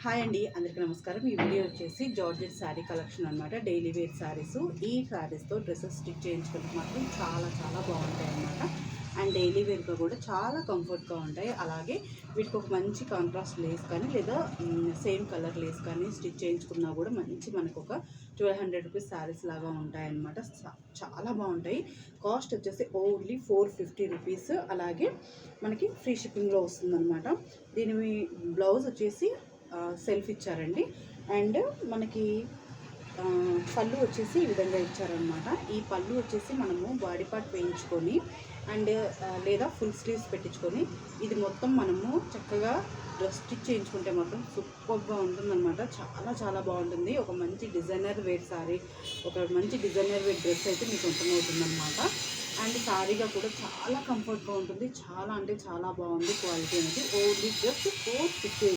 Hi అండి, అందరికీ నమస్కారం. ఈ వీడియో వచ్చేసి జార్జెట్ శారీ కలెక్షన్ అనమాట. Daily wear saris. ఈ శారీస్తో డ్రెస్సెస్ స్టిచ్ చేయించుకుంటే మాత్రం చాలా చాలా బాగుంటాయి అనమాట. అండ్ డైలీ వేర్గా కూడా చాలా కంఫర్ట్గా ఉంటాయి. అలాగే వీటికి ఒక మంచి కాంట్రాస్ట్ లేస్ కానీ లేదా సేమ్ కలర్ లేస్ కానీ స్టిచ్ చేయించుకున్నా కూడా మంచి మనకు ఒక 1200 రూపీస్ శారీస్ లాగా ఉంటాయన్నమాట. చాలా బాగుంటాయి. కాస్ట్ వచ్చేసి ఓన్లీ 450 రూపీస్. అలాగే మనకి ఫ్రీ షిప్పింగ్లో వస్తుందన్నమాట. దీని బ్లౌజ్ వచ్చేసి సెల్ఫ్ ఇచ్చారండి. అండ్ మనకి పళ్ళు వచ్చేసి ఈ విధంగా ఇచ్చారనమాట. ఈ పళ్ళు వచ్చేసి మనము బాడీ పార్ట్ వేయించుకొని అండ్ లేదా ఫుల్ స్లీవ్స్ పెట్టించుకొని ఇది మొత్తం మనము చక్కగా డ్రెస్ స్టిచ్ చేయించుకుంటే మాత్రం సూపర్గా ఉంటుందన్నమాట. చాలా చాలా బాగుంటుంది. ఒక మంచి డిజైనర్ వేర్ శారీ, ఒక మంచి డిజైనర్ వేర్ డ్రెస్ అయితే మీకు ఉంటుందన్నమాట. అండ్ శారీగా కూడా చాలా కంఫర్ట్గా ఉంటుంది. చాలా అంటే చాలా బాగుంది క్వాలిటీ అనేది. Only just 450.